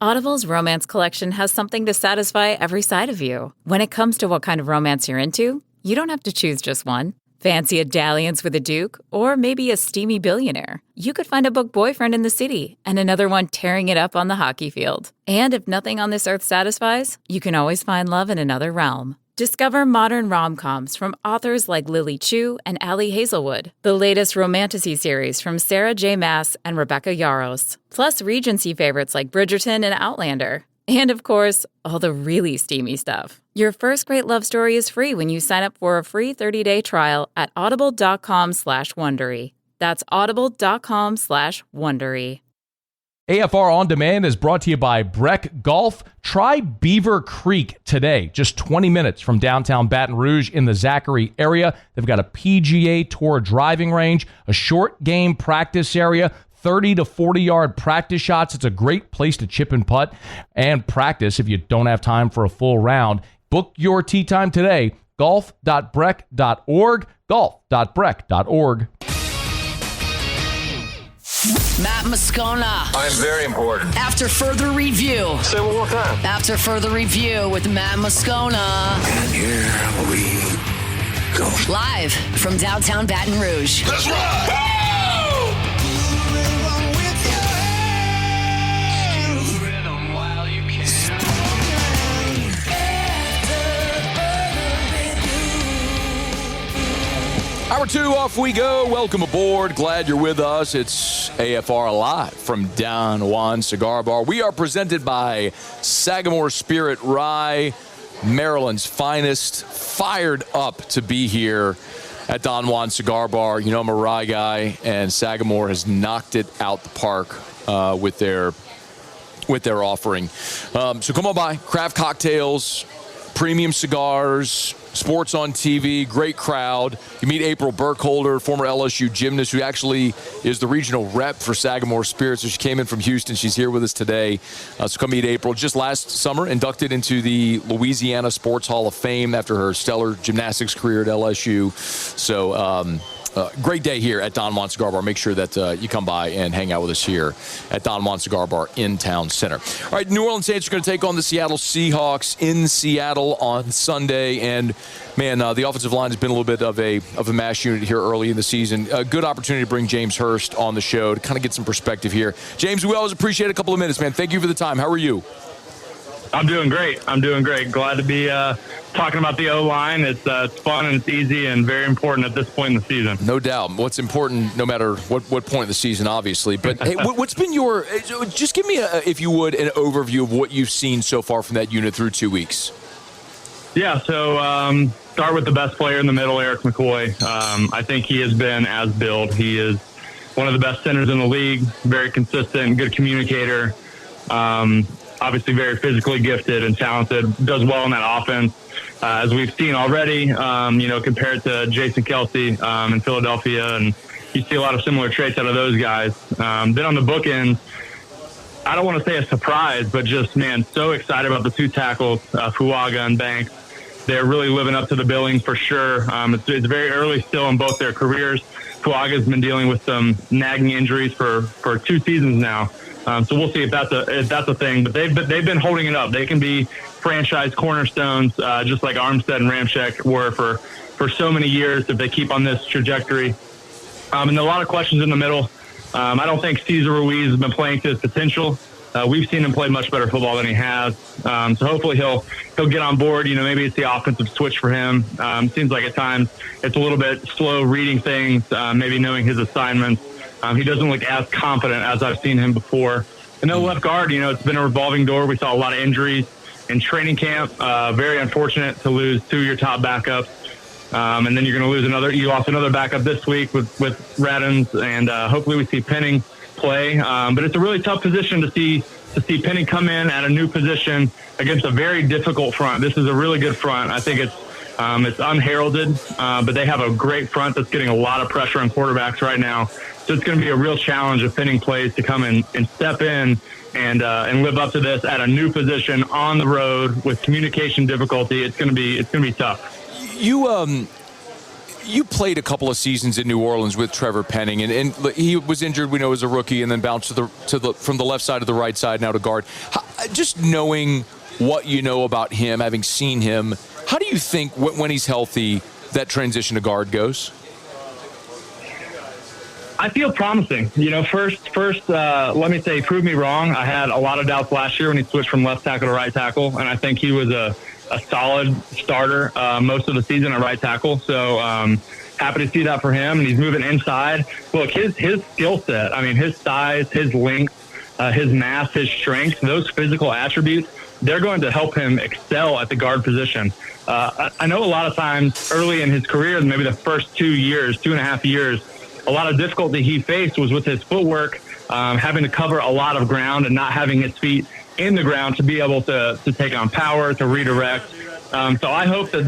Audible's romance collection has something to satisfy every side of you. When it comes to what kind of romance you're into, you don't have to choose just one. Fancy a dalliance with a duke, or maybe a steamy billionaire. You could find a book boyfriend in the city and another one tearing it up on the hockey field. And if nothing on this earth satisfies, you can always find love in another realm. Discover modern rom-coms from authors like Lily Chu and Ali Hazelwood, the latest romantasy series from Sarah J. Maas and Rebecca Yarros, plus Regency favorites like Bridgerton and Outlander. And of course, all the really steamy stuff. Your first great love story is free when you sign up for a free 30-day trial at audible.com/Wondery. That's audible.com/Wondery. AFR On Demand is brought to you by Breck Golf. Try Beaver Creek today, just 20 minutes from downtown Baton Rouge in the Zachary area. They've got a PGA Tour driving range, a short game practice area, 30 to 40-yard practice shots. It's a great place to chip and putt and practice if you don't have time for a full round. Book your tee time today, golf.breck.org, golf.breck.org. Matt Moscona. I'm very important. After further review. Say one more time. After further review with Matt Moscona. And here we go. Live from downtown Baton Rouge. Let's ride! Hour 2, off we go. Welcome aboard. Glad you're with us. It's AFR Live from Don Juan Cigar Bar. We are presented by Sagamore Spirit Rye, Maryland's finest. Fired up to be here at Don Juan Cigar Bar. You know, I'm a rye guy, and Sagamore has knocked it out the park with their offering. So come on by. Craft cocktails, premium cigars, sports on TV, great crowd. You meet April Burkholder, former LSU gymnast, who actually is the regional rep for Sagamore Spirits. So she came in from Houston. She's here with us today. So come meet April. Just last summer, inducted into the Louisiana Sports Hall of Fame after her stellar gymnastics career at LSU. So great day here at Don Juan Cigar Bar. Make sure that you come by and hang out with us here at Don Juan Cigar Bar in Town Center. All right, New Orleans Saints are going to take on the Seattle Seahawks in Seattle on Sunday. And, man, the offensive line has been a little bit of a mash unit here early in the season. A good opportunity to bring James Hurst on the show to kind of get some perspective here. James, we always appreciate a couple of minutes, man. Thank you for the time. How are you? I'm doing great. Glad to be talking about the O-line. It's fun and it's easy and very important at this point in the season. No doubt. What's important no matter what point of the season, obviously. But, hey, what's been your – just give me, if you would, an overview of what you've seen so far from that unit through 2 weeks. Yeah, so start with the best player in the middle, Eric McCoy. I think he has been as billed. He is one of the best centers in the league, very consistent, good communicator. Obviously very physically gifted and talented, does well in that offense. As we've seen already, compared to Jason Kelsey in Philadelphia, and you see a lot of similar traits out of those guys. Then on the bookends, I don't want to say a surprise, but just, man, so excited about the two tackles, Fuaga and Banks. They're really living up to the billing for sure. It's very early still in both their careers. Fuaga's been dealing with some nagging injuries for 2 seasons now. So we'll see if that's a thing. But they've been holding it up. They can be franchise cornerstones, just like Armstead and Ramczyk were for so many years if they keep on this trajectory. And a lot of questions in the middle. I don't think Cesar Ruiz has been playing to his potential. We've seen him play much better football than he has. So hopefully he'll get on board. Maybe it's the offensive switch for him. Seems like at times it's a little bit slow reading things, maybe knowing his assignments. He doesn't look as confident as I've seen him before. And then left guard, it's been a revolving door. We saw a lot of injuries in training camp. Very unfortunate to lose 2 of your top backups. And then you're going to lose you lost another backup this week with Rattl, and hopefully we see Penning play. But it's a really tough position to see Penning come in at a new position against a very difficult front. This is a really good front. I think it's unheralded, but they have a great front that's getting a lot of pressure on quarterbacks right now. So it's going to be a real challenge if Penning plays to come in and step in and live up to this at a new position on the road with communication difficulty. It's going to be tough. You played a couple of seasons in New Orleans with Trevor Penning, and he was injured, we know, as a rookie, and then bounced from the left side to the right side, now to guard. Just knowing what you know about him, having seen him, how do you think when he's healthy that transition to guard goes? I feel promising. First, let me say, prove me wrong. I had a lot of doubts last year when he switched from left tackle to right tackle, and I think he was a solid starter most of the season at right tackle. So happy to see that for him, and he's moving inside. Look, his skill set, his size, his length, his mass, his strength, those physical attributes, they're going to help him excel at the guard position. I know a lot of times early in his career, maybe the first 2.5 years, a lot of difficulty he faced was with his footwork, having to cover a lot of ground and not having his feet in the ground to be able to take on power, to redirect. So I hope that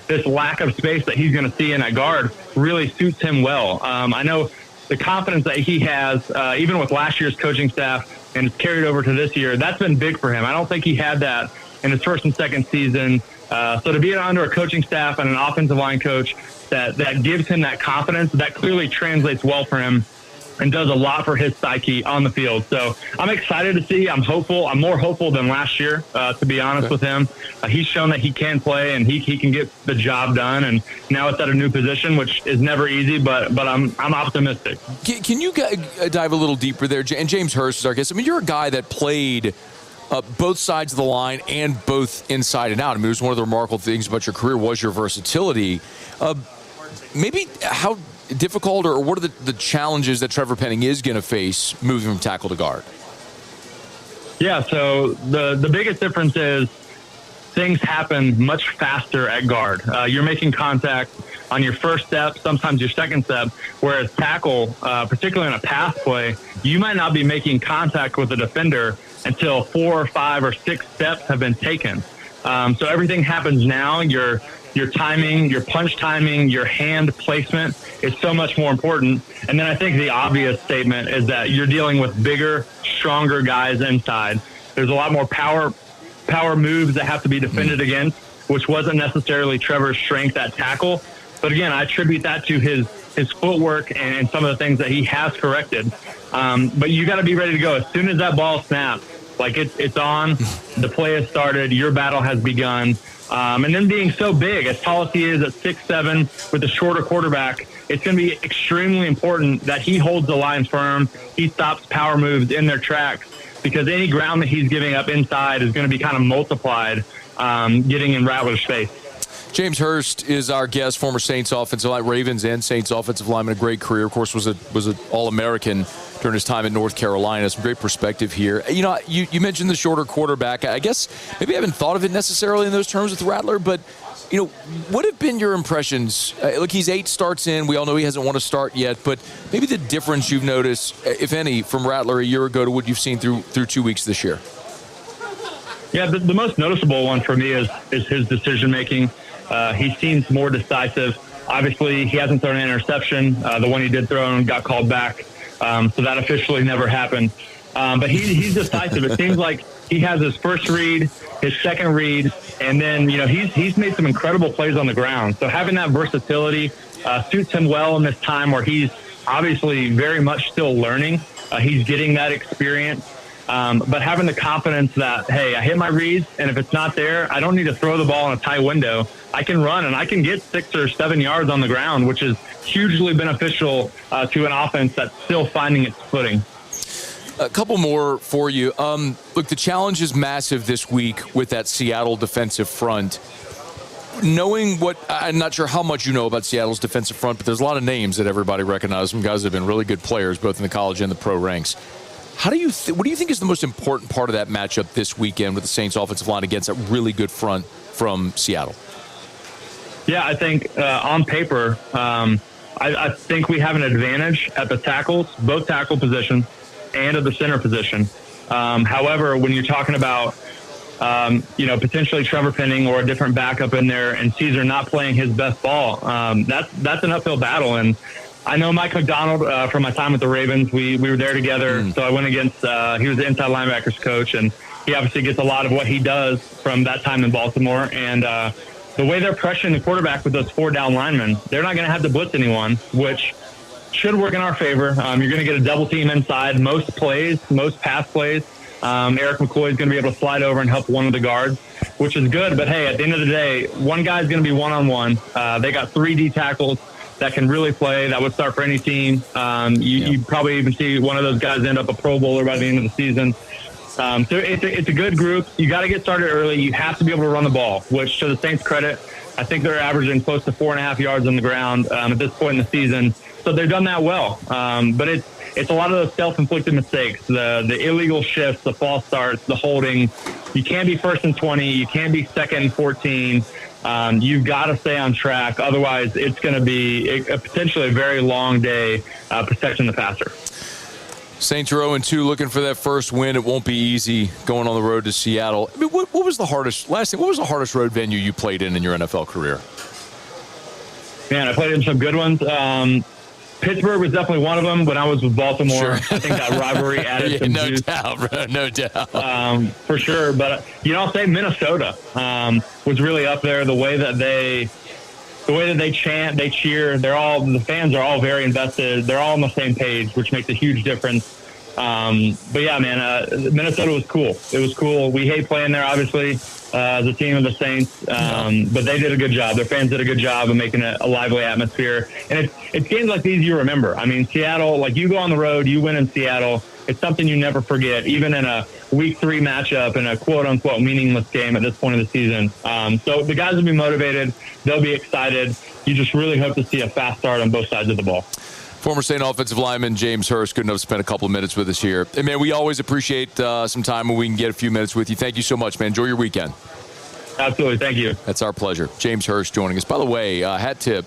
this lack of space that he's going to see in that guard really suits him well. I know the confidence that he has, even with last year's coaching staff, and it's carried over to this year, that's been big for him. I don't think he had that in his first and second season. So to be under a coaching staff and an offensive line coach that gives him that confidence, that clearly translates well for him and does a lot for his psyche on the field. So I'm excited to see. I'm hopeful. I'm more hopeful than last year, to be honest with him. He's shown that he can play and he can get the job done. And now it's at a new position, which is never easy, but I'm optimistic. Can you dive a little deeper there? And James Hurst is our guest. You're a guy that played both sides of the line and both inside and out. It was one of the remarkable things about your career was your versatility. Maybe how difficult or what are the challenges that Trevor Penning is going to face moving from tackle to guard? Yeah, so the biggest difference is things happen much faster at guard. You're making contact on your first step, sometimes your second step, whereas tackle, particularly in a pass play, you might not be making contact with the defender until 4 or 5 or 6 steps have been taken. So everything happens now. Your timing, your punch timing, your hand placement is so much more important. And then I think the obvious statement is that you're dealing with bigger, stronger guys inside. There's a lot more power moves that have to be defended against, which wasn't necessarily Trevor's strength at tackle. But again, I attribute that to his footwork and some of the things that he has corrected. But you got to be ready to go as soon as that ball snaps. Like it's on, the play has started, your battle has begun. And then being so big, as tall as he is at 6'7", with a shorter quarterback, it's going to be extremely important that he holds the line firm. He stops power moves in their tracks, because any ground that he's giving up inside is going to be kind of multiplied, getting in Rattler's face. James Hurst is our guest, former Saints offensive line, Ravens and Saints offensive lineman, a great career. Of course, was an All-American during his time at North Carolina. Some great perspective here. You mentioned the shorter quarterback. I guess maybe I haven't thought of it necessarily in those terms with Rattler, but what have been your impressions? Look, he's 8 starts in. We all know he hasn't won a start yet, but maybe the difference you've noticed, if any, from Rattler a year ago to what you've seen through 2 weeks this year. Yeah, the most noticeable one for me is his decision-making. He seems more decisive. Obviously, he hasn't thrown an interception. The one he did throw got called back. So that officially never happened. But he's decisive. It seems like he has his first read, his second read, and then, he's made some incredible plays on the ground. So having that versatility suits him well in this time where he's obviously very much still learning. He's getting that experience. But having the confidence that, hey, I hit my reads, and if it's not there, I don't need to throw the ball in a tight window. I can run, and I can get 6 or 7 yards on the ground, which is hugely beneficial to an offense that's still finding its footing. A couple more for you. Look, the challenge is massive this week with that Seattle defensive front. Knowing I'm not sure how much you know about Seattle's defensive front, but there's a lot of names that everybody recognizes. Some guys that have been really good players, both in the college and the pro ranks. What do you think is the most important part of that matchup this weekend with the Saints offensive line against a really good front from Seattle? Yeah, I think on paper, I think we have an advantage at the tackles, both tackle positions, and at the center position. However, when you're talking about, potentially Trevor Penning or a different backup in there and Caesar not playing his best ball, that's an uphill battle. And I know Mike McDonald from my time with the Ravens. We were there together. So I went against, he was the inside linebackers coach, and he obviously gets a lot of what he does from that time in Baltimore. And the way they're pressuring the quarterback with those 4 down linemen, they're not going to have to blitz anyone, which should work in our favor. You're going to get a double team inside most pass plays. Eric McCoy is going to be able to slide over and help one of the guards, which is good. But, hey, at the end of the day, one guy's going to be one-on-one. They got 3 D tackles that can really play. That would start for any team. You probably even see one of those guys end up a Pro Bowler by the end of the season. So it's a good group. You got to get started early. You have to be able to run the ball, which, to the Saints' credit, I think they're averaging close to 4.5 yards on the ground at this point in the season. So they've done that well. But it's a lot of those self-inflicted mistakes, the illegal shifts, the false starts, the holding. You can't be 1st and 20. You can't be 2nd and 14. You've got to stay on track. Otherwise, it's going to be potentially a very long day protecting the passer. Saints are 0-2, looking for that first win. It won't be easy going on the road to Seattle. I mean, what was the hardest road venue you played in your NFL career? Man, I played in some good ones. Pittsburgh was definitely one of them when I was with Baltimore. Sure. I think that rivalry added some juice. No doubt. For sure. But, I'll say Minnesota was really up there. The way that they chant, they cheer, the fans are all very invested. They're all on the same page, which makes a huge difference. But yeah, man, Minnesota was cool. It was cool. We hate playing there, obviously, as a team of the Saints. But they did a good job. Their fans did a good job of making it a lively atmosphere. And it's games like these you remember. I mean, Seattle, like you go on the road, you win in Seattle. It's something you never forget, even in a week 3 matchup in a quote-unquote meaningless game at this point of the season. So the guys will be motivated. They'll be excited. You just really hope to see a fast start on both sides of the ball. Former Saint offensive lineman James Hurst, good enough to spend a couple of minutes with us here. And, man, we always appreciate some time when we can get a few minutes with you. Thank you so much, man. Enjoy your weekend. Absolutely. Thank you. That's our pleasure. James Hurst joining us. By the way, hat tip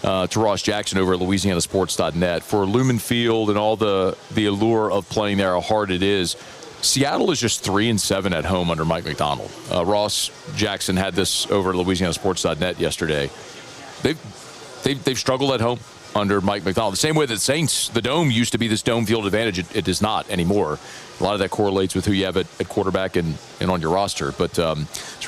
to Ross Jackson over at LouisianaSports.net for Lumen Field and all the allure of playing there, how hard it is. Seattle is just 3-7 at home under Mike Macdonald. Ross Jackson had this over at LouisianaSports.net yesterday. They've struggled at home under Mike Macdonald. The same way that Saints, the Dome used to be this dome field advantage. It is not anymore. A lot of that correlates with who you have at quarterback and on your roster. But it's a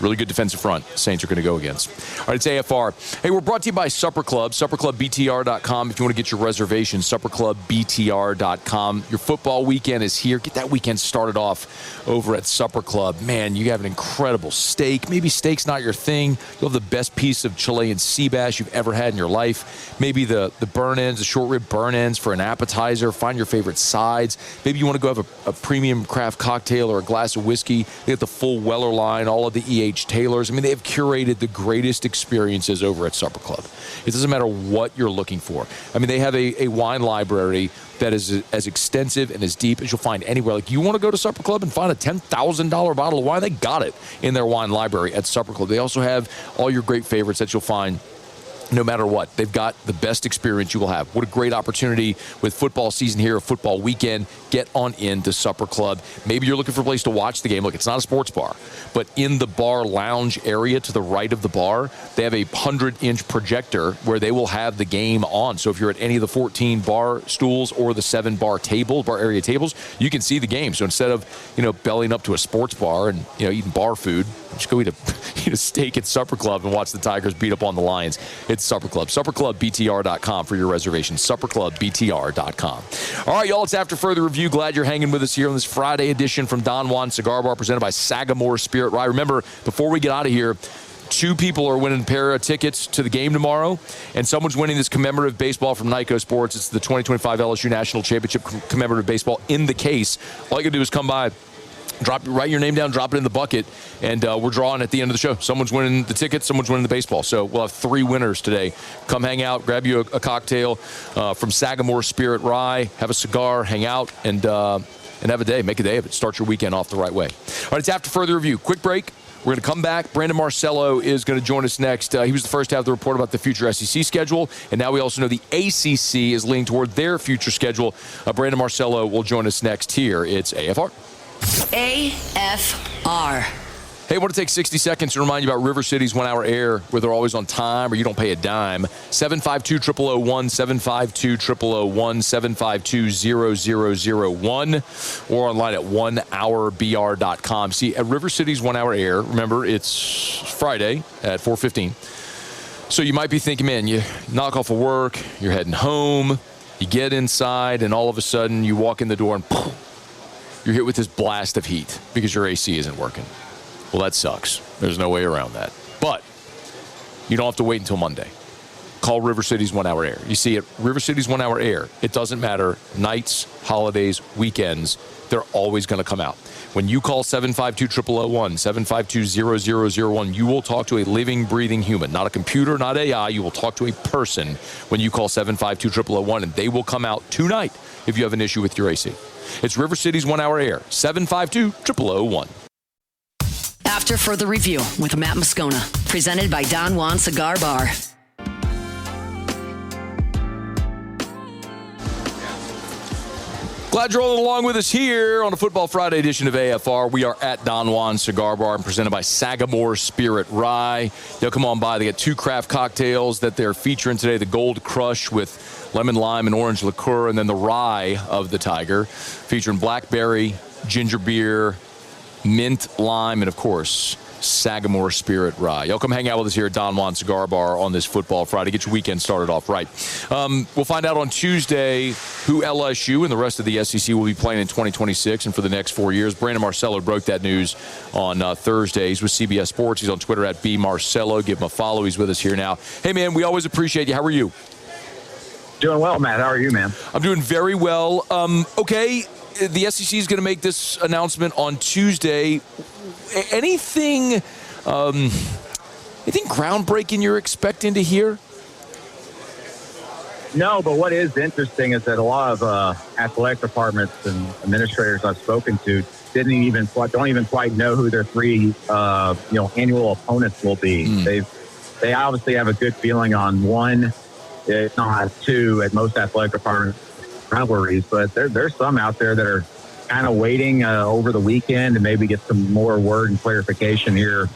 really good defensive front Saints are going to go against. All right, it's AFR. Hey, we're brought to you by Supper Club, supperclubbtr.com. If you want to get your reservation, supperclubbtr.com. Your football weekend is here. Get that weekend started off over at Supper Club. Man, you have an incredible steak. Maybe steak's not your thing. You'll have the best piece of Chilean sea bass you've ever had in your life. Maybe the burn ends, the short rib burn ends for an appetizer. Find your favorite sides. Maybe you want to go have a premium craft cocktail or a glass of whiskey. They have the full Weller line, all of the E.H. Taylors. I mean, they have curated the greatest experiences over at Supper Club. It doesn't matter what you're looking for. I mean, they have a wine library that is as extensive and as deep as you'll find anywhere. Like, you want to go to Supper Club and find a $10,000 bottle of wine? They got it in their wine library at Supper Club. They also have all your great favorites that you'll find no matter what. They've got the best experience you will have. What a great opportunity with football season here, a football weekend. Get on into Supper Club. Maybe you're looking for a place to watch the game. Look, it's not a sports bar, but in the bar lounge area to the right of the bar, they have a 100-inch projector where they will have the game on. So if you're at any of the 14 bar stools or the 7 bar area tables, you can see the game. So instead of, bellying up to a sports bar and, eating bar food, just go eat a steak at Supper Club and watch the Tigers beat up on the Lions. It's Supper Club. SupperClubBTR.com for your reservations. SupperClubBTR.com. All right, y'all, it's After Further Review. Glad you're hanging with us here on this Friday edition from Don Juan Cigar Bar, presented by Sagamore Spirit Rye. Remember, before we get out of here, 2 people are winning a pair of tickets to the game tomorrow, and someone's winning this commemorative baseball from Nyco Sports. It's the 2025 LSU National Championship commemorative baseball in the case. All you got to do is come by, write your name down, drop it in the bucket, and we're drawing at the end of the show. Someone's winning the tickets, someone's winning the baseball. So we'll have 3 winners today. Come hang out, grab you a cocktail from Sagamore Spirit Rye, have a cigar, hang out, and have a day. Make a day of it. Start your weekend off the right way. All right, it's After Further Review. Quick break. We're going to come back. Brandon Marcello is going to join us next. He was the first to have the report about the future SEC schedule, and now we also know the ACC is leaning toward their future schedule. Brandon Marcello will join us next here. It's AFR. AFR. Hey, I want to take 60 seconds to remind you about River City's 1 Hour Air, where they're always on time or you don't pay a dime. 752-0001, 752-0001, 752-0001, or online at 1hourbr.com. See, at River City's 1 Hour Air, remember, it's Friday at 4:15. So you might be thinking, man, you knock off of work, you're heading home, you get inside, and all of a sudden you walk in the door and you're hit with this blast of heat because your AC isn't working. Well, that sucks. There's no way around that. But you don't have to wait until Monday. Call River City's 1 Hour Air. You see, at River City's 1 Hour Air, it doesn't matter nights, holidays, weekends, they're always going to come out. When you call 752-0001, 752-0001, you will talk to a living, breathing human, not a computer, not AI. You will talk to a person when you call 752-0001, and they will come out tonight if you have an issue with your AC. It's River City's 1 Hour Air, 752-0001. After further review with Matt Moscona, presented by Don Juan Cigar Bar. Glad you're rolling along with us here on a Football Friday edition of AFR. We are at Don Juan Cigar Bar and presented by Sagamore Spirit Rye. They'll come on by. They got 2 craft cocktails that they're featuring today. The Gold Crush with lemon, lime, and orange liqueur, and then the Rye of the Tiger, featuring blackberry, ginger beer, mint, lime, and, of course, Sagamore Spirit Rye. Y'all come hang out with us here at Don Juan Cigar Bar on this Football Friday. Get your weekend started off right. We'll find out on Tuesday who LSU and the rest of the SEC will be playing in 2026 and for the next 4 years. Brandon Marcello broke that news on Thursday. He's with CBS Sports. He's on Twitter at @BMarcello. Give him a follow. He's with us here now. Hey, man, we always appreciate you. How are you? Doing well, Matt. How are you, man? I'm doing very well. Okay, the SEC is going to make this announcement on Tuesday. Anything groundbreaking you're expecting to hear? No, but what is interesting is that a lot of athletic departments and administrators I've spoken to don't even quite know who their 3 annual opponents will be. They obviously have a good feeling on 1, if not 2, at most athletic department rivalries, but there's some out there that are kind of waiting over the weekend to maybe get some more word and clarification here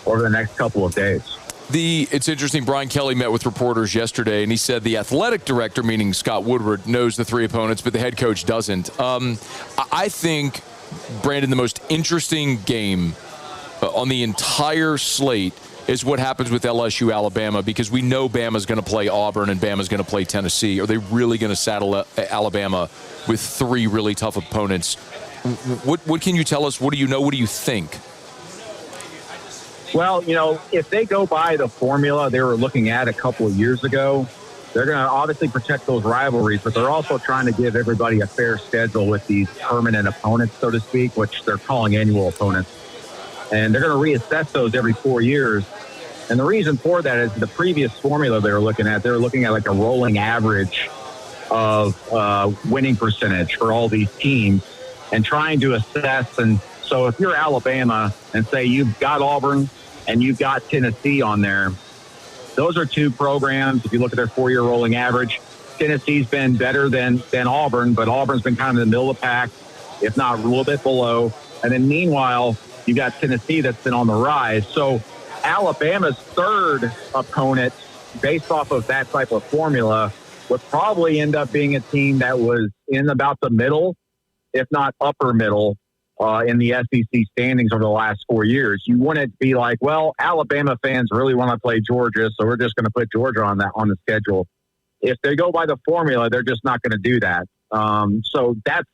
over the next couple of days. It's interesting. Brian Kelly met with reporters yesterday, and he said the athletic director, meaning Scott Woodward, knows the 3 opponents, but the head coach doesn't. I think, Brandon, the most interesting game on the entire slate is what happens with LSU Alabama, because we know Bama's going to play Auburn and Bama's going to play Tennessee. Are they really going to saddle Alabama with 3 really tough opponents? What can you tell us? What do you know? What do you think? Well, if they go by the formula they were looking at a couple of years ago, they're going to obviously protect those rivalries, but they're also trying to give everybody a fair schedule with these permanent opponents, so to speak, which they're calling annual opponents. And they're going to reassess those every 4 years. And the reason for that is the previous formula they were looking at like a rolling average of winning percentage for all these teams and trying to assess. And so if you're Alabama and say you've got Auburn and you've got Tennessee on there, those are 2 programs. If you look at their 4-year rolling average, Tennessee's been better than Auburn, but Auburn's been kind of in the middle of the pack, if not a little bit below. And then meanwhile, you got Tennessee that's been on the rise. So Alabama's 3rd opponent, based off of that type of formula, would probably end up being a team that was in about the middle, if not upper middle, in the SEC standings over the last 4 years. You wouldn't be like, well, Alabama fans really want to play Georgia, so we're just going to put Georgia on the schedule. If they go by the formula, they're just not going to do that. So that's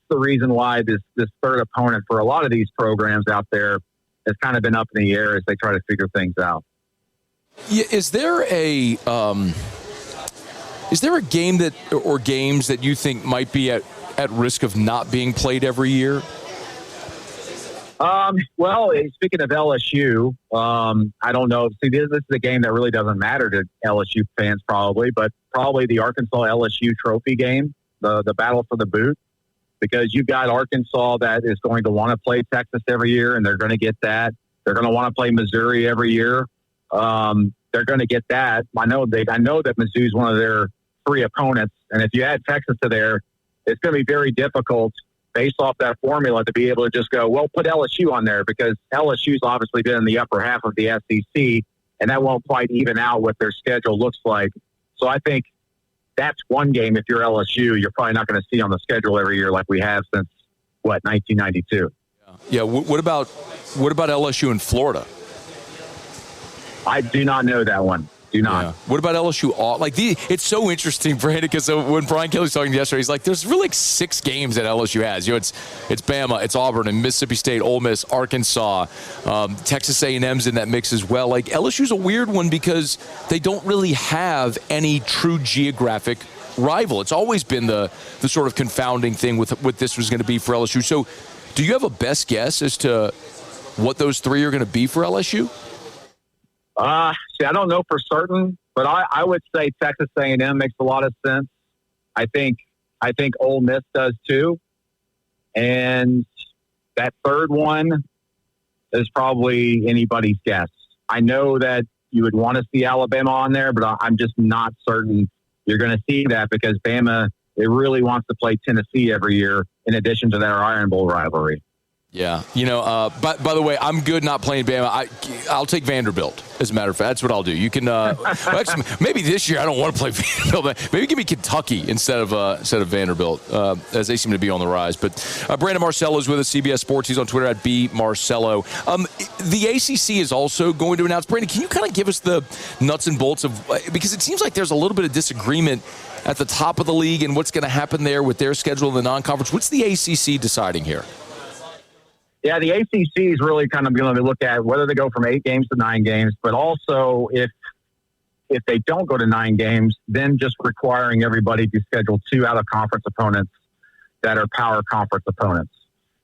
the reason why this 3rd opponent for a lot of these programs out there has kind of been up in the air as they try to figure things out. Yeah, is there a game or games that you think might be at risk of not being played every year? Well, speaking of LSU, I don't know. See, this is a game that really doesn't matter to LSU fans probably, but probably the Arkansas-LSU trophy game, the battle for the boot, because you've got Arkansas that is going to want to play Texas every year, and they're going to get that. They're going to want to play Missouri every year. They're going to get that. I know that Mizzou is one of their 3 opponents, and if you add Texas to there, it's going to be very difficult based off that formula, to be able to just go, well, put LSU on there, because LSU's obviously been in the upper half of the SEC, and that won't quite even out what their schedule looks like. So I think that's one game, if you're LSU, you're probably not going to see on the schedule every year like we have since, 1992. Yeah. What about LSU in Florida? I do not know that one. Do not. Yeah. What about LSU? It's so interesting, Brandon, because when Brian Kelly's talking yesterday, he's like, there's really like 6 games that LSU has. It's Bama, it's Auburn, and Mississippi State, Ole Miss, Arkansas, Texas A&M's in that mix as well. Like, LSU's a weird one because they don't really have any true geographic rival. It's always been the sort of confounding thing with what this was going to be for LSU. So, do you have a best guess as to what those 3 are going to be for LSU? I don't know for certain, but I would say Texas A&M makes a lot of sense. I think Ole Miss does too. And that third one is probably anybody's guess. I know that you would want to see Alabama on there, but I'm just not certain you're going to see that, because Bama, it really wants to play Tennessee every year in addition to their Iron Bowl rivalry. Yeah. By the way, I'm good not playing Bama. I'll take Vanderbilt, as a matter of fact. That's what I'll do. You can actually, maybe this year I don't want to play Vanderbilt, but maybe give me Kentucky instead of Vanderbilt, as they seem to be on the rise. But Brandon Marcello is with us, CBS Sports. He's on Twitter at @BMarcello. The ACC is also going to announce. Brandon, can you kind of give us the nuts and bolts of, because it seems like there's a little bit of disagreement at the top of the league and what's going to happen there with their schedule in the non-conference. What's the ACC deciding here? Yeah, the ACC is really kind of going to look at whether they go from 8 games to 9 games, but also if they don't go to 9 games, then just requiring everybody to schedule 2 out-of-conference opponents that are power conference opponents.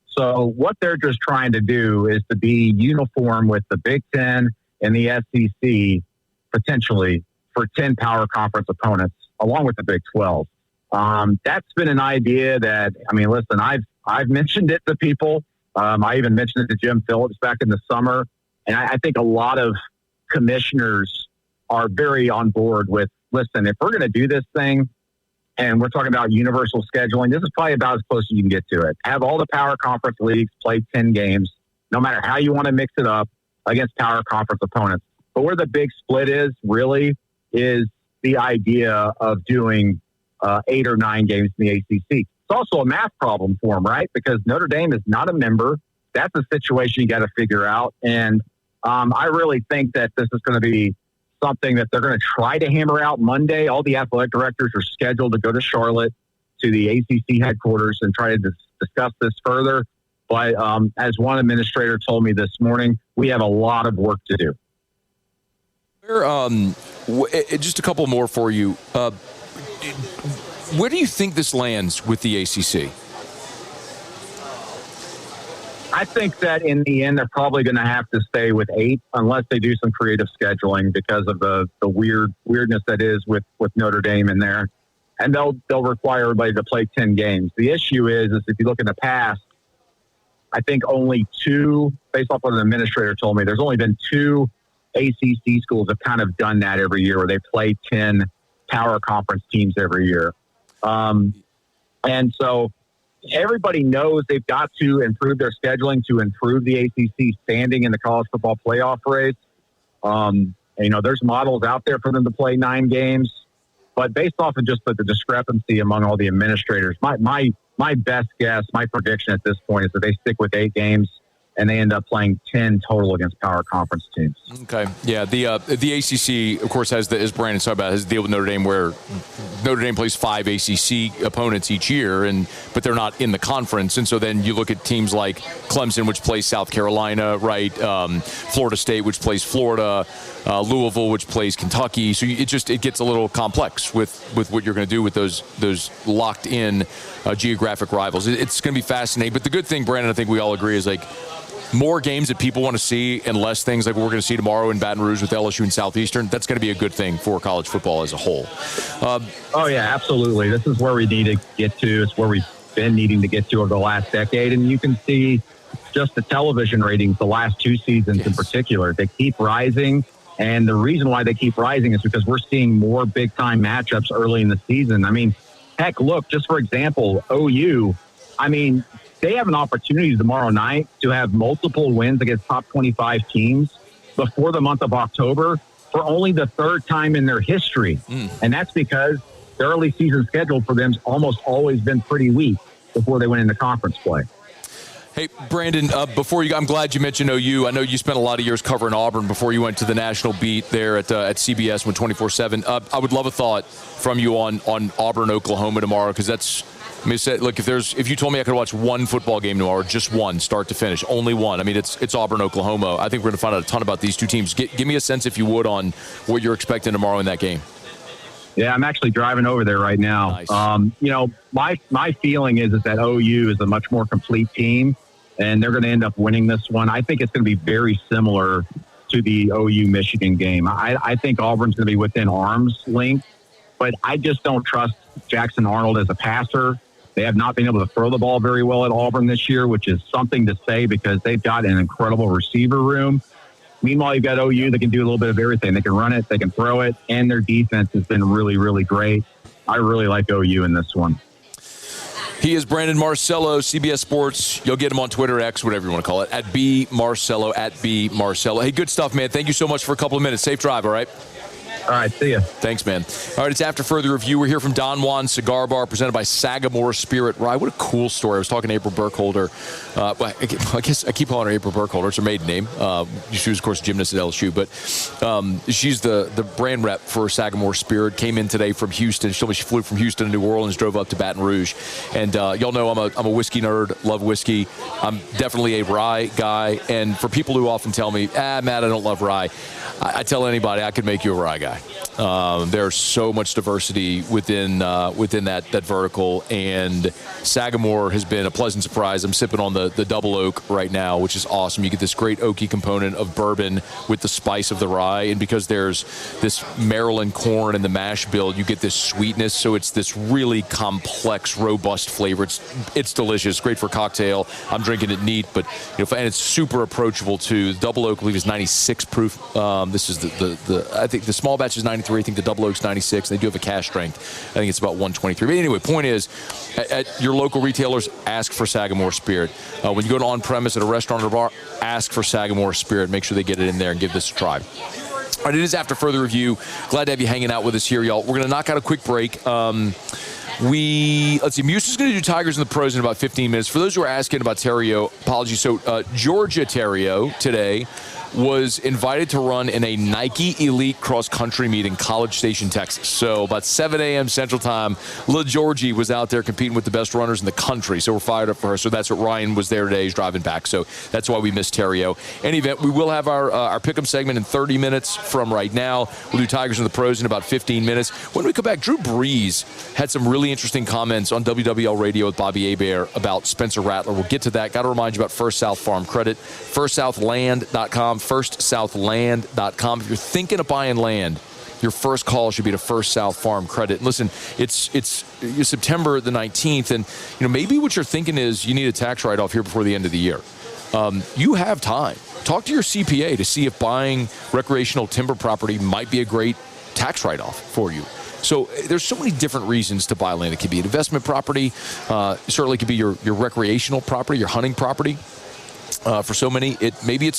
So what they're just trying to do is to be uniform with the Big Ten and the SEC, potentially, for 10 power conference opponents, along with the Big 12. That's been an idea that, listen, I've mentioned it to people. I even mentioned it to Jim Phillips back in the summer. And I think a lot of commissioners are very on board with, listen, if we're going to do this thing and we're talking about universal scheduling, this is probably about as close as you can get to it. Have all the power conference leagues play 10 games, no matter how you want to mix it up, against power conference opponents. But where the big split is really is the idea of doing 8 or 9 games in the ACC. It's also a math problem for them, right? Because Notre Dame is not a member. That's a situation you got to figure out. And I really think that this is going to be something that they're going to try to hammer out Monday. All the athletic directors are scheduled to go to Charlotte to the ACC headquarters and try to discuss this further. But as one administrator told me this morning, we have a lot of work to do. Just a couple more for you. Where do you think this lands with the ACC? I think that in the end, they're probably going to have to stay with 8 unless they do some creative scheduling because of the weirdness that is with Notre Dame in there. And they'll require everybody to play 10 games. The issue is if you look in the past, I think only 2, based off what an administrator told me, there's only been 2 ACC schools have kind of done that every year where they play 10 power conference teams every year. And so everybody knows they've got to improve their scheduling to improve the ACC standing in the college football playoff race. There's models out there for them to play 9 games, but based off of just the discrepancy among all the administrators, my best guess, my prediction at this point is that they stick with 8 games and they end up playing 10 total against power conference teams. Okay. Yeah. The ACC, of course, has as Brandon talked about, has the deal with Notre Dame where Notre Dame plays 5 ACC opponents each year, but they're not in the conference. And so then you look at teams like Clemson, which plays South Carolina, right? Florida State, which plays Florida, Louisville, which plays Kentucky. So it gets a little complex with what you're going to do with those locked in geographic rivals. It's going to be fascinating. But the good thing, Brandon, I think we all agree is more games that people want to see and less things like what we're going to see tomorrow in Baton Rouge with LSU and Southeastern. That's going to be a good thing for college football as a whole. Oh, yeah, absolutely. This is where we need to get to. It's where we've been needing to get to over the last decade. And you can see just the television ratings the last 2 seasons in particular. They keep rising. And the reason why they keep rising is because we're seeing more big-time matchups early in the season. Heck, look, just for example, OU, they have an opportunity tomorrow night to have multiple wins against top 25 teams before the month of October for only the third time in their history. And that's because the early season schedule for them's almost always been pretty weak before they went into conference play. Hey, Brandon, before you go, I'm glad you mentioned OU. I know you spent a lot of years covering Auburn before you went to the national beat there at CBS when 24/7. I would love a thought from you on Auburn, Oklahoma tomorrow, because that's, I mean, look, if you told me I could watch one football game tomorrow, just one, start to finish, only one. I mean, it's Auburn, Oklahoma. I think we're going to find out a ton about these two teams. Give me a sense, if you would, on what you're expecting tomorrow in that game. Yeah, I'm actually driving over there right now. Nice. My feeling is that OU is a much more complete team, and they're going to end up winning this one. I think it's going to be very similar to the OU Michigan game. I think Auburn's going to be within arm's length, but I just don't trust Jackson Arnold as a passer. They have not been able to throw the ball very well at Auburn this year, which is something to say because they've got an incredible receiver room. Meanwhile, you've got OU that can do a little bit of everything. They can run it, they can throw it, and their defense has been really, really great. I really like OU in this one. He is Brandon Marcello, CBS Sports. You'll get him on Twitter, X, whatever you want to call it, at B Marcello, at B Marcello. Hey, good stuff, man. Thank you so much for a couple of minutes. Safe drive, all right? All right, see ya. Thanks, man. All right, it's After Further Review. We're here from Don Juan Cigar Bar, presented by Sagamore Spirit Rye. What a cool story. I was talking to April Burkholder. I guess I keep calling her April Burkholder. It's her maiden name. She was, of course, a gymnast at LSU, but she's the brand rep for Sagamore Spirit. Came in today from Houston. She told me she flew from Houston to New Orleans, drove up to Baton Rouge. And y'all know I'm a whiskey nerd, love whiskey. I'm definitely a rye guy. And for people who often tell me, Matt, I don't love rye, I tell anybody I could make you a rye guy. There's so much diversity within that vertical, and Sagamore has been a pleasant surprise. I'm sipping on the double oak right now, which is awesome. You get this great oaky component of bourbon with the spice of the rye, and because there's this Maryland corn in the mash bill, you get this sweetness. So it's this really complex, robust flavor. It's delicious, great for cocktail. I'm drinking it neat, but and it's super approachable too. The double oak, I believe, is 96 proof. This is I think the small batch is 93. I think the double oak's 96. They do have a cash strength. I think it's about 123. But anyway, point is, at your local retailers, ask for Sagamore Spirit. When you go to on-premise at a restaurant or bar, ask for Sagamore Spirit. Make sure they get it in there and give this a try. All right, it is After Further Review. Glad to have you hanging out with us here, y'all. We're going to knock out a quick break. Let's see, Muse is going to do Tigers and the Pros in about 15 minutes. For those who are asking about Terrio, apologies. So Georgia Terrio today was invited to run in a Nike Elite cross-country meet in College Station, Texas. So about 7 a.m. Central Time, Lil Georgie was out there competing with the best runners in the country. So we're fired up for her. So that's what Ryan was there today. He's driving back. So that's why we missed Terrio. Any event, we will have our pick'em segment in 30 minutes from right now. We'll do Tigers and the Pros in about 15 minutes. When we come back, Drew Brees had some really interesting comments on WWL Radio with Bobby Hebert about Spencer Rattler. We'll get to that. Got to remind you about First South Farm Credit. FirstSouthLand.com. FirstSouthLand.com. If you're thinking of buying land, your first call should be to First South Farm Credit. And listen, it's September the 19th, and maybe what you're thinking is you need a tax write-off here before the end of the year. You have time. Talk to your CPA to see if buying recreational timber property might be a great tax write-off for you. So there's so many different reasons to buy land. It could be an investment property. Certainly could be your recreational property, your hunting property. For so many, maybe you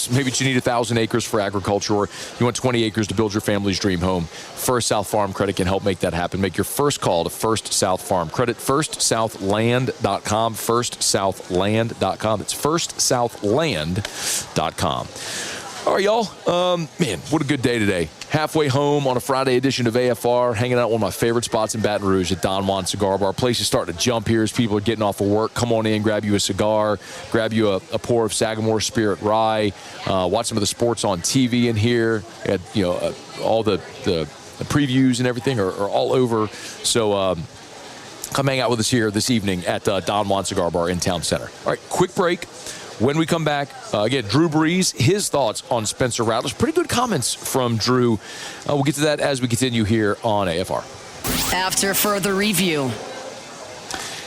need 1,000 acres for agriculture, or you want 20 acres to build your family's dream home. First South Farm Credit can help make that happen. Make your first call to First South Farm Credit. FirstSouthLand.com. FirstSouthLand.com. It's FirstSouthLand.com. All right, y'all. Man, what a good day today. Halfway home on a Friday edition of AFR, hanging out at one of my favorite spots in Baton Rouge at Don Juan Cigar Bar. Place is starting to jump here as people are getting off of work. Come on in, grab you a cigar, grab you a pour of Sagamore Spirit Rye, watch some of the sports on TV in here. All the previews and everything are all over. So come hang out with us here this evening at Don Juan Cigar Bar in Town Center. All right, quick break. When we come back, again, Drew Brees, his thoughts on Spencer Rattler. Pretty good comments from Drew. We'll get to that as we continue here on AFR. After Further Review.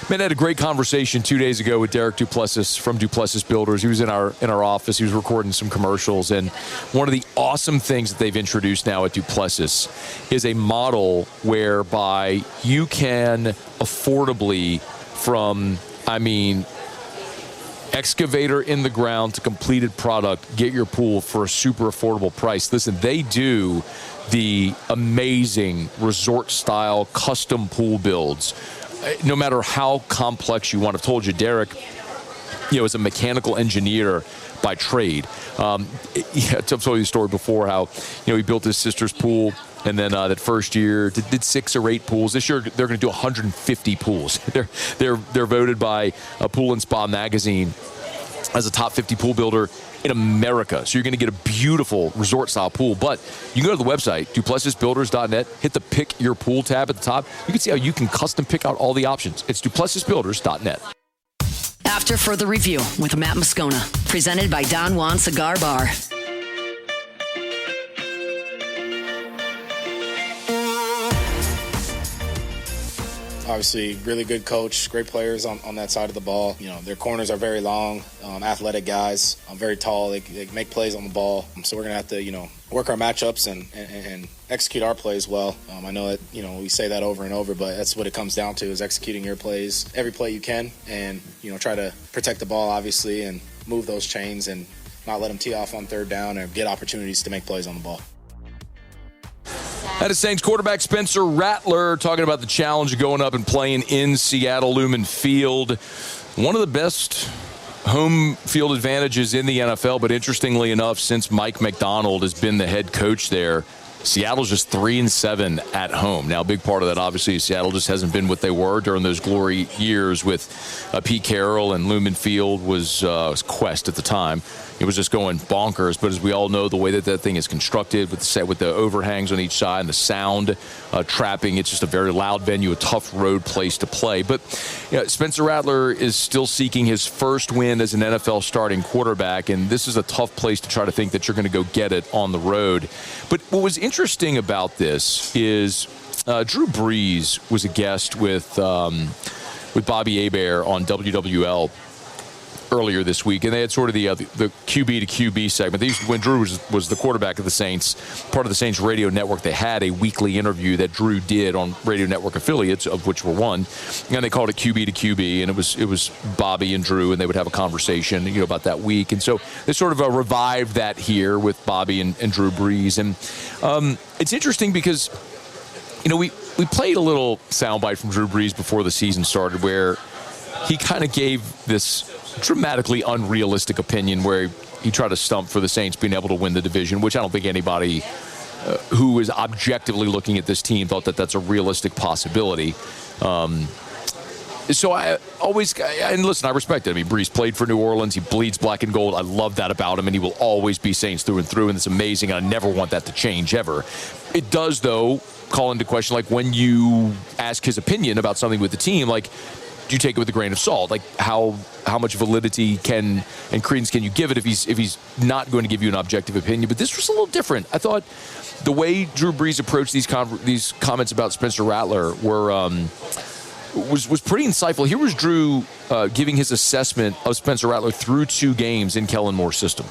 Man, I had a great conversation 2 days ago with Derek Duplessis from Duplessis Builders. He was in our office. He was recording some commercials. And one of the awesome things that they've introduced now at Duplessis is a model whereby you can affordably excavator in the ground to completed product. Get your pool for a super affordable price. Listen, they do the amazing resort-style custom pool builds, no matter how complex you want. I've told you, Derek, is a mechanical engineer by trade. I've told you the story before how, he built his sister's pool, and then that first year did 6 or 8 pools. This year they're going to do 150 pools. They're voted by Pool and Spa magazine as a top 50 pool builder in America. So you're going to get a beautiful resort-style pool. But you can go to the website, DuplessisBuilders.net, hit the Pick Your Pool tab at the top. You can see how you can custom pick out all the options. It's DuplessisBuilders.net. After Further Review with Matt Moscona, presented by Don Juan Cigar Bar. Obviously, really good coach, great players on that side of the ball. Their corners are very long, athletic guys, very tall. They make plays on the ball. So we're going to have to, work our matchups and execute our plays well. I know that, we say that over and over, but that's what it comes down to, is executing your plays, every play you can, and, try to protect the ball, obviously, and move those chains and not let them tee off on third down or get opportunities to make plays on the ball. That is Saints quarterback Spencer Rattler talking about the challenge of going up and playing in Seattle Lumen Field. One of the best home field advantages in the NFL, but interestingly enough, since Mike McDonald has been the head coach there, Seattle's just 3-7 at home. Now, a big part of that, obviously, Seattle just hasn't been what they were during those glory years with Pete Carroll, and Lumen Field was Quest at the time. It was just going bonkers. But as we all know, the way that thing is constructed with the overhangs on each side and the sound trapping, it's just a very loud venue, a tough road place to play. But Spencer Rattler is still seeking his first win as an NFL starting quarterback, and this is a tough place to try to think that you're going to go get it on the road. But what was interesting about this is Drew Brees was a guest with Bobby Hebert on WWL earlier this week, and they had sort of the QB to QB segment. When Drew was the quarterback of the Saints, part of the Saints radio network, they had a weekly interview that Drew did on radio network affiliates, of which were one, and they called it QB to QB, and it was Bobby and Drew, and they would have a conversation about that week. And so they sort of revived that here with Bobby and Drew Brees. And it's interesting because we played a little soundbite from Drew Brees before the season started where he kind of gave this dramatically unrealistic opinion where he tried to stump for the Saints being able to win the division, which I don't think anybody who is objectively looking at this team thought that that's a realistic possibility. So I listen, I respect it. I mean, Brees played for New Orleans. He bleeds black and gold. I love that about him, and he will always be Saints through and through, and it's amazing. I never want that to change ever. It does, though, call into question, like when you ask his opinion about something with the team, like, do you take it with a grain of salt? Like how much validity and credence can you give it if he's not going to give you an objective opinion? But this was a little different. I thought the way Drew Brees approached these comments about Spencer Rattler was pretty insightful. Here was Drew giving his assessment of Spencer Rattler through 2 games in Kellen Moore's system.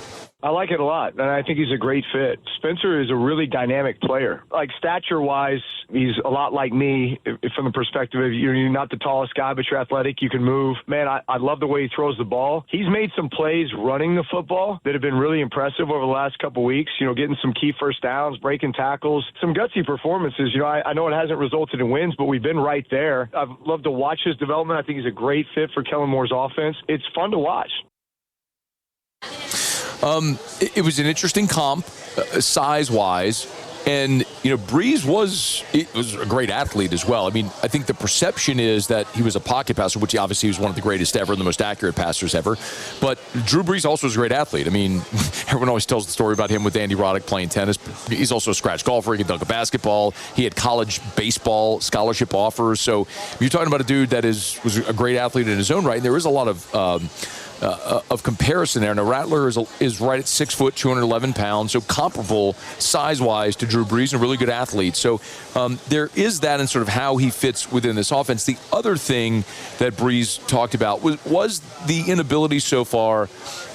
I like it a lot, and I think he's a great fit. Spencer is a really dynamic player. Like, stature-wise, he's a lot like me from the perspective of you're not the tallest guy, but you're athletic. You can move. Man, I love the way he throws the ball. He's made some plays running the football that have been really impressive over the last couple weeks, getting some key first downs, breaking tackles, some gutsy performances. I know it hasn't resulted in wins, but we've been right there. I've loved to watch his development. I think he's a great fit for Kellen Moore's offense. It's fun to watch. It was an interesting comp, size-wise, and Brees was a great athlete as well. I mean, I think the perception is that he was a pocket passer, which obviously he was one of the greatest ever and the most accurate passers ever. But Drew Brees also was a great athlete. I mean, everyone always tells the story about him with Andy Roddick playing tennis. He's also a scratch golfer. He can dunk a basketball. He had college baseball scholarship offers. So you're talking about a dude that was a great athlete in his own right. And there is a lot of comparison there. Now, Rattler is right at 6 foot, 211 pounds, so comparable size-wise to Drew Brees, and a really good athlete. So there is that in sort of how he fits within this offense. The other thing that Brees talked about was the inability so far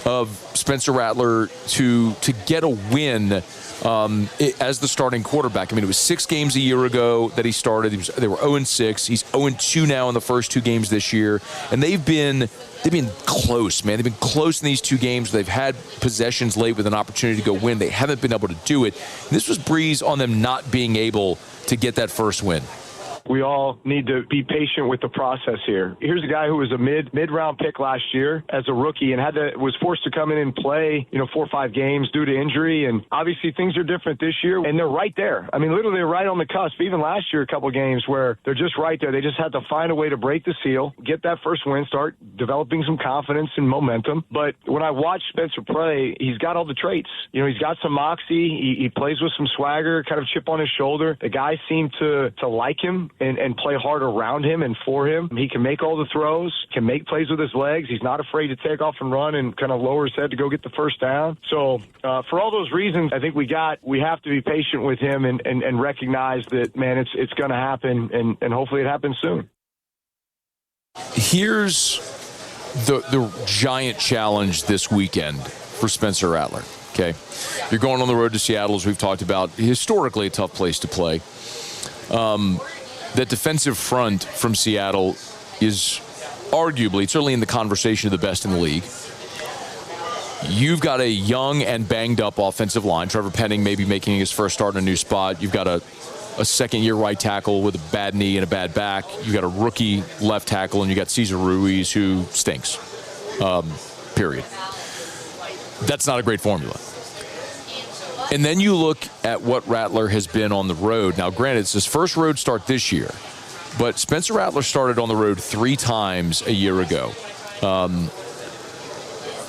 of Spencer Rattler to get a win as the starting quarterback. I mean, it was 6 games a year ago that he started. They were 0-6. He's 0-2 now in the first 2 games this year, and they've been close close, man. They've been close in these two games. They've had possessions late with an opportunity to go win. They haven't been able to do it. And this was Breeze on them not being able to get that first win. We all need to be patient with the process here. Here's a guy who was a mid-round pick last year as a rookie and was forced to come in and play, 4 or 5 games due to injury. And obviously things are different this year, and they're right there. I mean, literally they're right on the cusp. Even last year, a couple games where they're just right there. They just had to find a way to break the seal, get that first win, start developing some confidence and momentum. But when I watch Spencer play, he's got all the traits. He's got some moxie. He plays with some swagger, kind of chip on his shoulder. The guys seem to like him and play hard around him and for him. He can make all the throws, can make plays with his legs. He's not afraid to take off and run and kind of lower his head to go get the first down. So for all those reasons, I think we have to be patient with him and recognize that, man, it's going to happen, and hopefully it happens soon. Here's the giant challenge this weekend for Spencer Rattler. Okay, you're going on the road to Seattle, as we've talked about. Historically, a tough place to play. That defensive front from Seattle is arguably, certainly in the conversation, of the best in the league. You've got a young and banged-up offensive line. Trevor Penning maybe making his first start in a new spot. You've got a second-year right tackle with a bad knee and a bad back. You've got a rookie left tackle, and you got Cesar Ruiz, who stinks. Period. That's not a great formula. And then you look at what Rattler has been on the road. Now, granted, it's his first road start this year, but Spencer Rattler started on the road 3 times a year ago.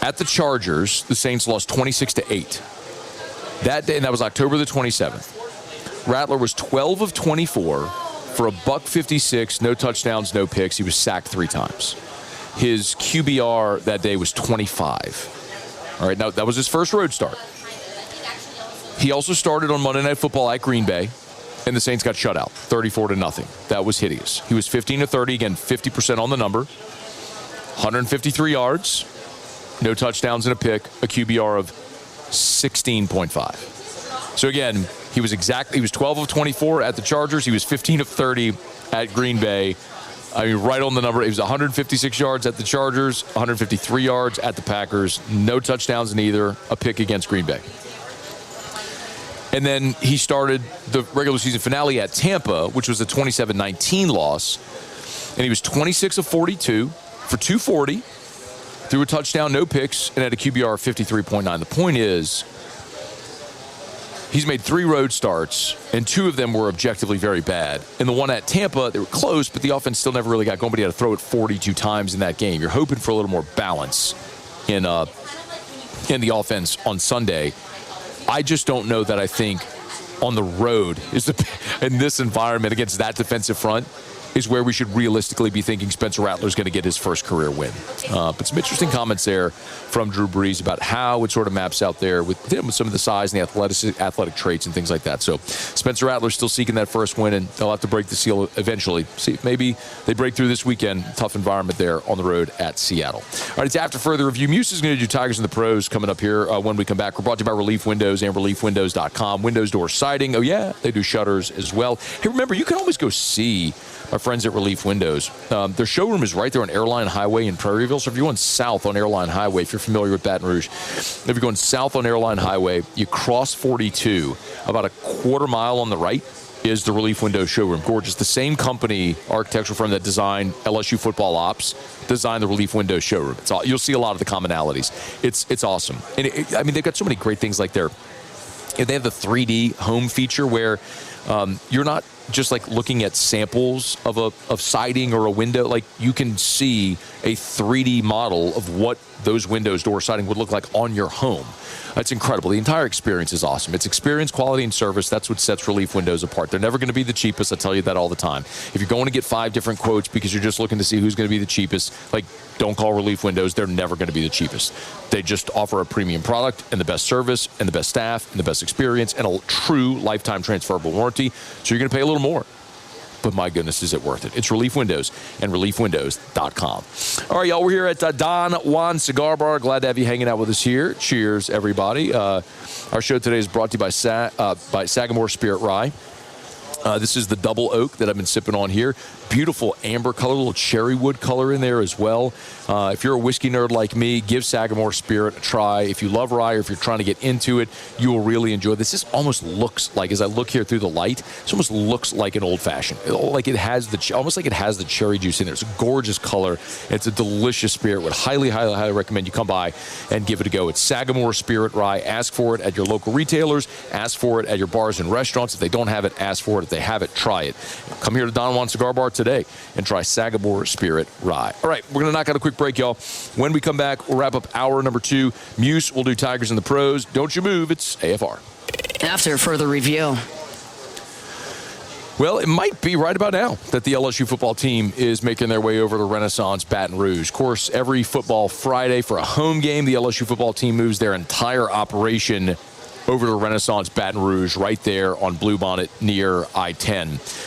At the Chargers, the Saints lost 26-8. That day, and that was October the 27th. Rattler was 12 of 24 for a $156, no touchdowns, no picks. He was sacked 3 times. His QBR that day was 25. All right, now that was his first road start. He also started on Monday Night Football at Green Bay, and the Saints got shut out, 34-0. That was hideous. He was 15 of 30, again, 50% on the number, 153 yards, no touchdowns and a pick, a QBR of 16.5. So again, he was 12 of 24 at the Chargers. He was 15 of 30 at Green Bay. I mean, right on the number. He was 156 yards at the Chargers, 153 yards at the Packers, no touchdowns in either, a pick against Green Bay. And then he started the regular season finale at Tampa, which was a 27-19 loss. And he was 26 of 42 for 240, threw a touchdown, no picks, and had a QBR of 53.9. The point is, he's made 3 road starts, and 2 of them were objectively very bad. And the one at Tampa, they were close, but the offense still never really got going, but he had to throw it 42 times in that game. You're hoping for a little more balance in the offense on Sunday. I just don't know that I think on the road in this environment against that defensive front is where we should realistically be thinking Spencer Rattler is going to get his first career win. But some interesting comments there from Drew Brees about how it sort of maps out there with him, with some of the size and the athletic traits and things like that. So Spencer Rattler still seeking that first win, and they'll have to break the seal eventually. See if maybe they break through this weekend. Tough environment there on the road at Seattle. All right, it's after further review. Muse is going to do Tigers and the Pros coming up here when we come back. We're brought to you by Relief Windows and ReliefWindows.com. Windows, door siding. Oh, yeah, they do shutters as well. Hey, remember, you can always go see our friends at Relief Windows. Their showroom is right there on Airline Highway in Prairieville. So if you're going south on Airline Highway, if you're familiar with Baton Rouge, if you're going south on Airline Highway, you cross 42, about a quarter mile on the right is the Relief Windows showroom. Gorgeous. The same company, architectural firm that designed LSU football ops, designed the Relief Windows showroom. You'll see a lot of the commonalities. It's awesome. And they've got so many great things like they have the 3D home feature where you're not just like looking at samples of siding or a window. Like, you can see a 3D model of what those windows, door siding would look like on your home. That's incredible. The entire experience is awesome. It's experience, quality, and service. That's what sets Relief Windows apart. They're never going to be the cheapest. I tell you that all the time. If you're going to get 5 different quotes because you're just looking to see who's going to be the cheapest, don't call Relief Windows. They're never going to be the cheapest. They just offer a premium product and the best service and the best staff and the best experience and a true lifetime transferable warranty. So you're going to pay a little more. But my goodness, is it worth it? It's Relief Windows and ReliefWindows.com. All right, y'all, we're here at Don Juan Cigar Bar. Glad to have you hanging out with us here. Cheers, everybody. Our show today is brought to you by Sagamore Spirit Rye. This is the double oak that I've been sipping on here. Beautiful amber color, a little cherry wood color in there as well. If you're a whiskey nerd like me, give Sagamore Spirit a try. If you love rye or if you're trying to get into it, you will really enjoy this. This almost looks like, as I look here through the light, it almost looks like an old-fashioned. Like it has almost like it has the cherry juice in there. It's a gorgeous color. It's a delicious spirit. Would highly, highly, highly recommend you come by and give it a go. It's Sagamore Spirit Rye. Ask for it at your local retailers. Ask for it at your bars and restaurants. If they don't have it, ask for it. If they have it, try it. Come here to Don Juan Cigar Bar today and try Sagamore Spirit Rye. All right, we're going to knock out a quick break, y'all. When we come back, we'll wrap up hour number 2. Muse will do Tigers and the Pros. Don't you move. It's AFR. After further review. Well, it might be right about now that the LSU football team is making their way over to Renaissance Baton Rouge. Of course, every football Friday for a home game, the LSU football team moves their entire operation over to Renaissance Baton Rouge right there on Bluebonnet near I-10.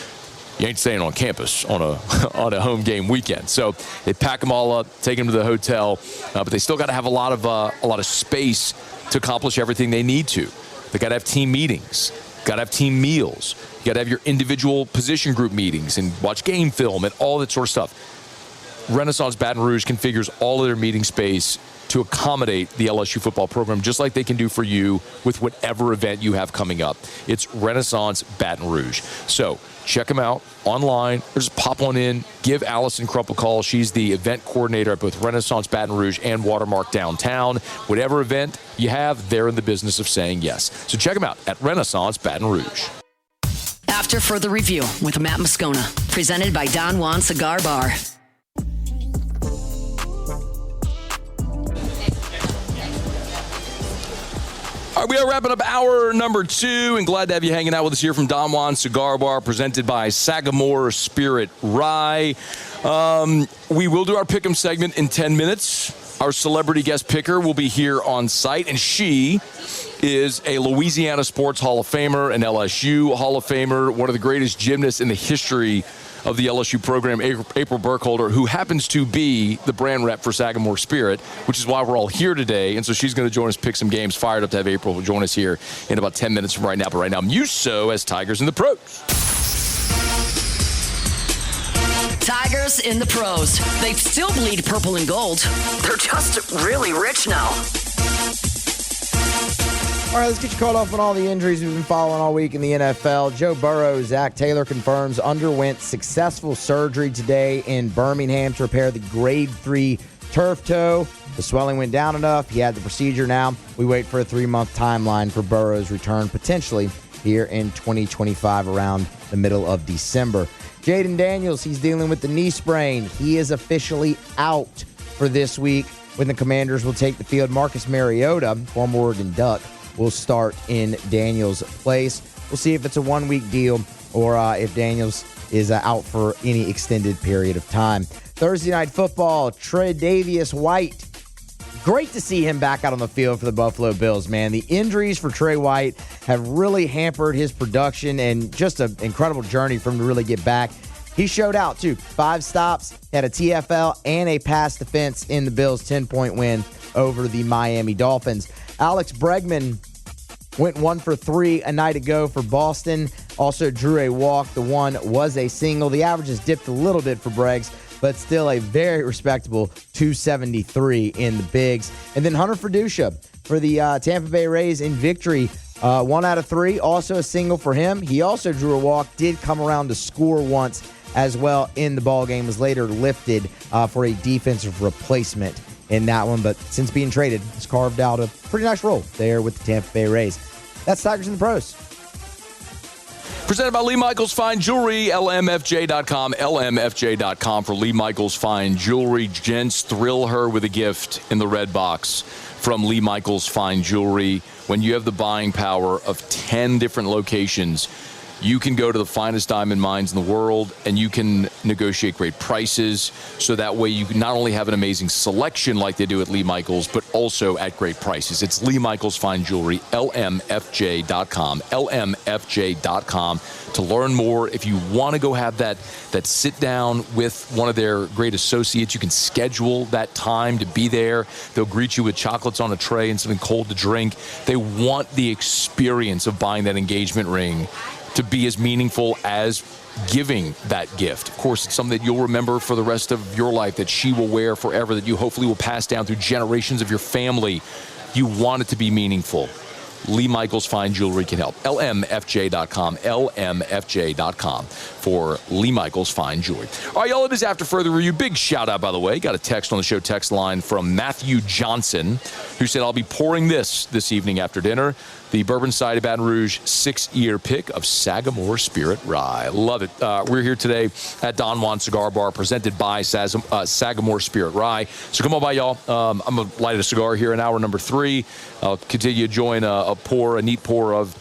You ain't staying on campus on a home game weekend. So they pack them all up, take them to the hotel, but they still got to have a lot of space to accomplish everything they need to. They got to have team meetings, got to have team meals, you got to have your individual position group meetings and watch game film and all that sort of stuff. Renaissance Baton Rouge configures all of their meeting space to accommodate the LSU football program, just like they can do for you with whatever event you have coming up. It's Renaissance Baton Rouge. So check them out online, or just pop on in, give Allison Crump a call. She's the event coordinator at both Renaissance Baton Rouge and Watermark Downtown. Whatever event you have, they're in the business of saying yes. So check them out at Renaissance Baton Rouge. After further review with Matt Moscona, presented by Don Juan Cigar Bar. All right, we are wrapping up hour number 2, and glad to have you hanging out with us here from Don Juan Cigar Bar, presented by Sagamore Spirit Rye. We will do our Pick'em segment in 10 minutes. Our celebrity guest picker will be here on site, and she is a Louisiana Sports Hall of Famer, an LSU Hall of Famer, one of the greatest gymnasts in the history of the LSU program, April Burkholder, who happens to be the brand rep for Sagamore Spirit, which is why we're all here today. And so she's going to join us, pick some games. Fired up to have April join us here in about 10 minutes from right now. But right now, Muso as Tigers in the Pros. Tigers in the Pros. They still bleed purple and gold. They're just really rich now. All right, let's get you caught up on all the injuries we've been following all week in the NFL. Joe Burrow, Zach Taylor confirms, underwent successful surgery today in Birmingham to repair the grade 3 turf toe. The swelling went down enough. He had the procedure now. We wait for a 3-month timeline for Burrow's return, potentially here in 2025 around the middle of December. Jaden Daniels, he's dealing with the knee sprain. He is officially out for this week when the Commanders will take the field. Marcus Mariota, former Oregon Duck, will start in Daniels' place. We'll see if it's a 1-week deal or if Daniels is out for any extended period of time. Thursday Night Football, Tre'Davious White. Great to see him back out on the field for the Buffalo Bills, man. The injuries for Trey White have really hampered his production, and just an incredible journey for him to really get back. He showed out, too. 5 stops, had a TFL and a pass defense in the Bills' 10-point win over the Miami Dolphins. Alex Bregman went 1 for 3 a night ago for Boston. Also drew a walk. The one was a single. The averages dipped a little bit for Breggs, but still a very respectable 273 in the bigs. And then Hunter Ferdusha for the Tampa Bay Rays in victory. 1 out of 3, also a single for him. He also drew a walk, did come around to score once as well in the ball game, was later lifted for a defensive replacement in that one, but since being traded, has carved out a pretty nice role there with the Tampa Bay Rays. That's Tigers in the Pros. Presented by Lee Michaels Fine Jewelry, LMFJ.com, LMFJ.com for Lee Michaels Fine Jewelry. Gents, thrill her with a gift in the red box from Lee Michaels Fine Jewelry. When you have the buying power of 10 different locations, you can go to the finest diamond mines in the world and you can negotiate great prices. So that way you can not only have an amazing selection like they do at Lee Michaels, but also at great prices. It's Lee Michaels Fine Jewelry, LMFJ.com, LMFJ.com to learn more. If you want to go have that sit down with one of their great associates, you can schedule that time to be there. They'll greet you with chocolates on a tray and something cold to drink. They want the experience of buying that engagement ring to be as meaningful as giving that gift. Of course, it's something that you'll remember for the rest of your life, that she will wear forever, that you hopefully will pass down through generations of your family. You want it to be meaningful. Lee Michaels Fine Jewelry can help. LMFJ.com. LMFJ.com for Lee Michaels Fine Jewelry. All right, y'all, it is After Further Review. Big shout out, by the way. Got a text on the show text line from Matthew Johnson, who said, I'll be pouring this evening after dinner. The Bourbon Side of Baton Rouge 6-year pick of Sagamore Spirit Rye. Love it. We're here today at Don Juan Cigar Bar, presented by Sagamore Spirit Rye. So come on by, y'all. I'm going to light a cigar here in hour number 3. I'll continue to join a neat pour of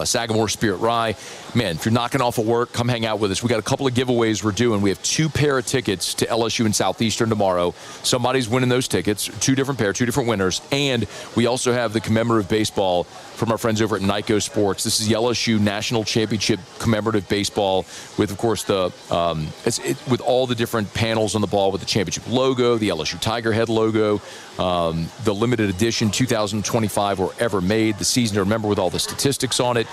Sagamore Spirit Rye. Man, if you're knocking off of work, come hang out with us. We got a couple of giveaways we're doing. We have 2 pair of tickets to LSU and Southeastern tomorrow. Somebody's winning those tickets. 2 different pair, 2 different winners. And we also have the commemorative baseball from our friends over at Nyko Sports. This is the LSU National Championship commemorative baseball with, of course, with all the different panels on the ball with the championship logo, the LSU Tiger Head logo, the limited edition 2025 were ever made, the season to remember with all the statistics on it.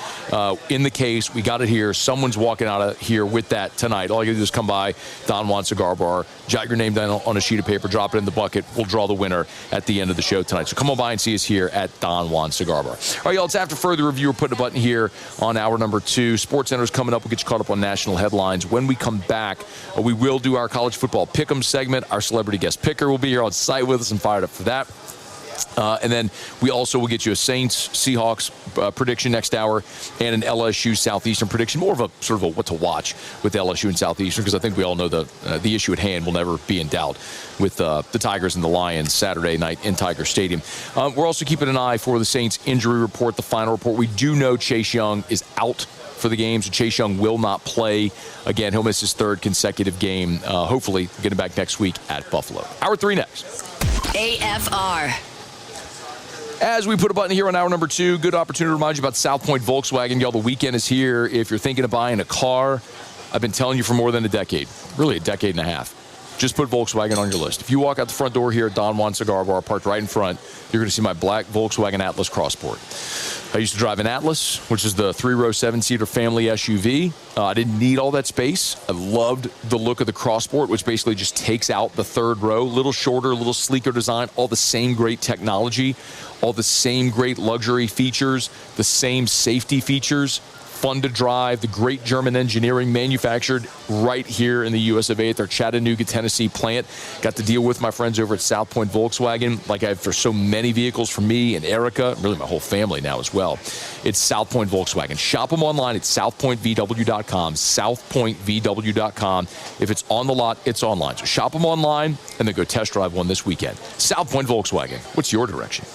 In the case, we got it here. Someone's walking out of here with that tonight. All you gotta do is come by Don Juan Cigar Bar, jot your name down on a sheet of paper, drop it in the bucket. We'll draw the winner at the end of the show tonight. So come on by and see us here at Don Juan Cigar Bar. All right, y'all, it's After Further Review. We're putting a button here on hour number 2. Sports Center's coming up. We'll get you caught up on national headlines. When we come back, we will do our college football pick'em segment. Our celebrity guest picker will be here on site with us and fired up for that. And then we also will get you a Saints-Seahawks prediction next hour and an LSU Southeastern prediction, more of a sort of a what to watch with LSU and Southeastern, because I think we all know the issue at hand will never be in doubt with the Tigers and the Lions Saturday night in Tiger Stadium. We're also keeping an eye for the Saints injury report, the final report. We do know Chase Young is out for the game, so Chase Young will not play. Again, he'll miss his 3rd consecutive game. Hopefully, get him back next week at Buffalo. Hour 3 next. AFR. As we put a button here on hour number 2, good opportunity to remind you about South Point Volkswagen. Y'all, the weekend is here. If you're thinking of buying a car, I've been telling you for more than a decade, really a decade and a half, just put Volkswagen on your list. If you walk out the front door here at Don Juan Cigar Bar, parked right in front, you're going to see my black Volkswagen Atlas Crossport. I used to drive an Atlas, which is the 3-row, 7-seater family SUV. I didn't need all that space. I loved the look of the Crossport, which basically just takes out the 3rd row. Little shorter, little sleeker design, all the same great technology, all the same great luxury features, the same safety features. Fun to drive, the great German engineering, manufactured right here in the US of A at their Chattanooga, Tennessee plant. Got to deal with my friends over at South Point Volkswagen, like I have for so many vehicles for me and Erica, really my whole family now as well. It's South Point Volkswagen. Shop them online at southpointvw.com, southpointvw.com. If it's on the lot, it's online. So shop them online and then go test drive one this weekend. South Point Volkswagen. What's your direction?